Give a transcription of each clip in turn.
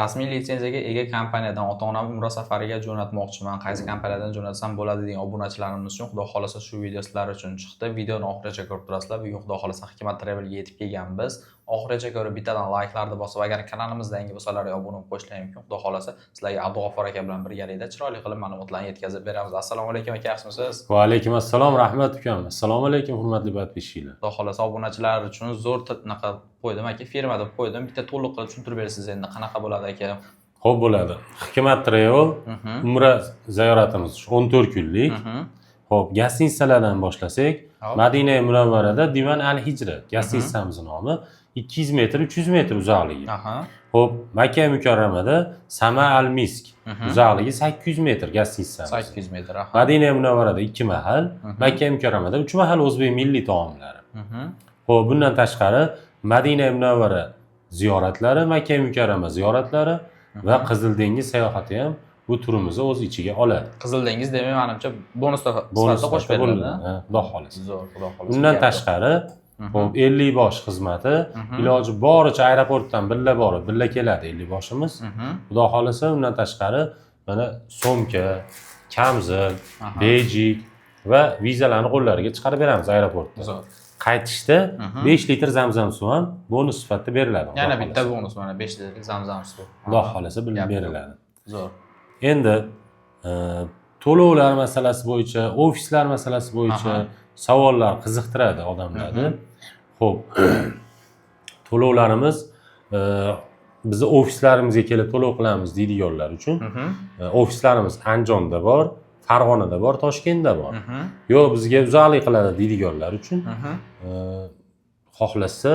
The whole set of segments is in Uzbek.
Rasmiy litsenziyaga ega kompaniyadan ota-onamni umra safariga jo'natmoqchiman. Qaysi kompaniyadan jo'natsam bo'ladi degan obunachilarimiz uchun xudo xolasa shu video sizlar uchun chiqdi. Videoni oxirigacha ko'rib turasizlar. Bugun xudo xolasa Hikmat Travelga yetib kelganmiz. Oxirigacha ko'rib bittadan like'larni bosib, agar kanalimizda yangi bo'lsalar obuna bo'lib qo'yishlar mumkin. Xudo xolasa sizlarga Abdug'affor aka bilan birgalikda chiroyli qilib ma'lumotlarni yetkazib beramiz. Assalomu alaykum aka, yaxshimisiz? Va alaykum assalom, rahmat ukam. Assalomu alaykum hurmatli podpishchilar. Xudo xolasa obunachilar uchun zo'r naqa qo'ydim aka, firma deb qo'ydim. Bitta to'liq qilib tushuntirib berasiz endi qanaqa bo'ladi aka? Xo'p bo'ladi. Hikmat Travel umra ziyoratimiz 14 kunlik. Xo'p, gastinisalardan boshlasak, Madina Munavvarada Divan Al-Hijra gastinisamizning nomi 200 metr, 300 metr uzoqligi. Xo'p, Makka Mukarramada Sama Al-Misk uzoqligi 800 metr gastinisa. 800 metr. Madina Munavvarada 2 mahal, Makka Mukarramada 3 mahal o'zbek milliy taomlari. Xo'p, bundan tashqari Madina Munavvara ziyoratlari, Makka Mukarrama ziyoratlari va Qizil dengiz sayohati ham bu turimizni o'z ichiga oladi. Qizil dengiz demak, menimcha bonus sifatida qo'shib beriladi. Xudo xohlasa. Zo'r, xudo xohlasa. Undan tashqari, xo'p, 50 bosh xizmati iloji boricha aeroportdan billa borib, billa keladi 50 boshimiz. Xudo xohlasa, undan tashqari mana so'mka, kamzil, bejik va vizalarni qo'llariga chiqarib beramiz aeroportda. Zo'r. Qaytishda 5 litr zamzam suv ham bonus sifatida beriladi. Yana bitta bonus mana 5 litr zamzam suv. Xudo xohlasa beriladi. Zo'r. Endi to'lovlar masalasi bo'yicha, ofislar masalasi bo'yicha savollar qiziqtiradi odamlarni. Xo'p, to'lovlarimiz bizni ofislarimizga kelib to'lov qilamiz deydiganlar uchun ofislarimiz Andijonda bor, Farg'onada bor, Toshkentda bor. Yo'q, bizga uzoqlik qiladi deydiganlar uchun xohlasa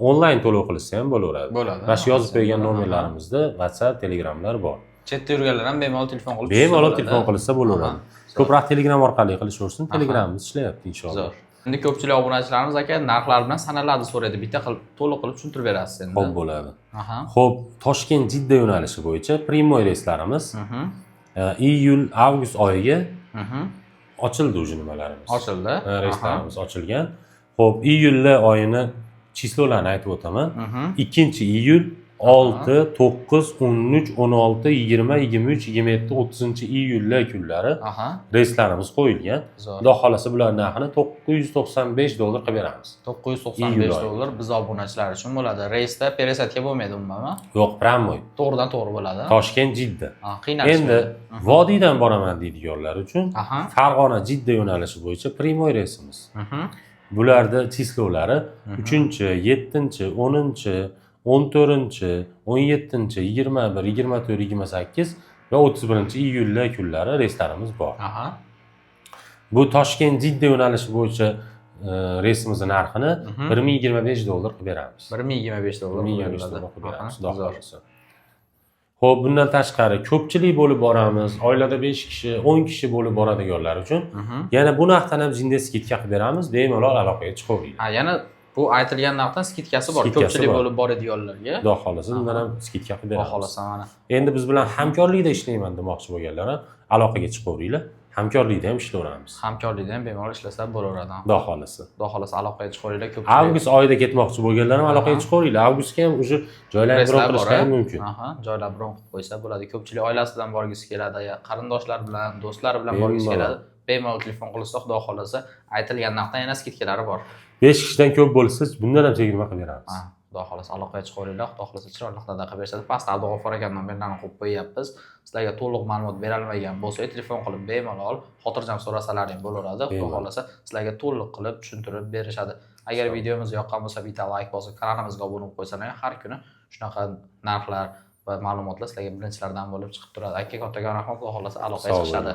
onlayn to'lov qilsa ham bo'laveradi. Mana shu yozib qo'ygan nomerlarimizda WhatsApp, Telegramlar bor. Chetda yurganlar ham bemalol telefon qilib bemalol telefon qilsa bo'laveradi. Ko'proq Telegram orqali qilishaversin. Telegramimiz ishlayapti inshaalloh. Zo'r. Endi ko'pchilik obunachilarimiz aka narxlar bilan sanalarni so'raydi. Bitta qilib to'liq qilib tushuntirib berasiz endi. Xo'p bo'ladi. Xo'p, Toshkent Jidda yo'nalishi bo'yicha primoy reyslarimiz iyul-avgust oyiga ochildi o'zi nimalarimiz. Ochildi. Reyslarimiz ochilgan. Xo'p, iyul oyini chislolarini aytib o'taman. 2-iyul 6, 9, 13, 16, 20, 23, 27, 30 iyullar kunlari reyslarimiz qo'yilgan. Xudo xolasa bular narxini $995 qilib beramiz. $995 biz obunachilar uchun bo'ladi. Reysda peresadga bo'lmaydi umuman. Yo'q, primoy. To'g'ridan to'g'ri bo'ladi. Toshkent Jidda. Qiynalish. Endi vodiydan boraman deydiganlar uchun Farg'ona Jidda yo'nalishi bo'yicha primoy reysimiz. Bularda chislovlari 3-7, 10, 14, 17, 21, 24, 28 va 31-iyullar kunlari reyslarimiz bor. Bu Toshkent Jidda yo'nalishi bo'yicha reysimizning narxini $1025 qilib beramiz. $1025 qilib beramiz. Xudo xolasa. Xo'p, bundan tashqari ko'pchilik bo'lib boramiz. Oilada 5 kishi, 10 kishi bo'lib boradiganlar uchun yana bu narxdan ham jinday skidka qilib beramiz. Bemalol aloqaga chiqaveringlar. Yana bu aytilgan narxdan skidkasi bor. Ko'pchilik bo'lib boradiganlarga. Xudo xolasa, undan ham skidka qilib beramiz. Xudo xolasa mana. Endi biz bilan hamkorlikda ishlayman demoqchi bo'lganlar ham aloqaga chiqaveringlar. Hamkorlikda ham ishlayveramiz. Hamkorlikda ham bemalol ishlasa bo'laveradi. Xudo xolasa. Xudo xolasa aloqaga chiqaveringlar. Ko'pchilik avgust oyida ketmoqchi bo'lganlar ham aloqaga chiqaveringlar. Avgustga ham o'sha joylarni bron qilishga ham mumkin. Joylar bron qilib qo'ysa bo'ladi. Ko'pchilik oilasi bilan borgisi keladi, qarindoshlar bilan, do'stlar bilan borgisi keladi. Bemalol telefon qilsa, Xudo xolasa aytilgan narxdan yana skidkalari bor. 5 kishidan ko'p bo'lsa, bundan ham chegirma qilib beramiz. Xudo xolasa aloqaga chiqaveringlar. Xudo xolasa chiroyli qilib qilib berishadi. Pastda Abdug'affor aka nomerlarini qo'yib qo'yapmiz. Sizlarga to'liq ma'lumot bera olmagan bo'lsa, telefon qilib bemalol xotirjam so'rasalaring bo'laveradi. Xudo xolasa sizlarga to'liq qilib tushuntirib berishadi. Agar videomiz yoqqan bo'lsa, bitta like bosib, kanalimizga obuna bo'lib qo'ysangiz, har kuni shunaqa narxlar va ma'lumotlar sizlarga birinchilardan bo'lib chiqib turadi. Aka, kattakon rahmat, Xudo xolasa aloqaga chiqishadi.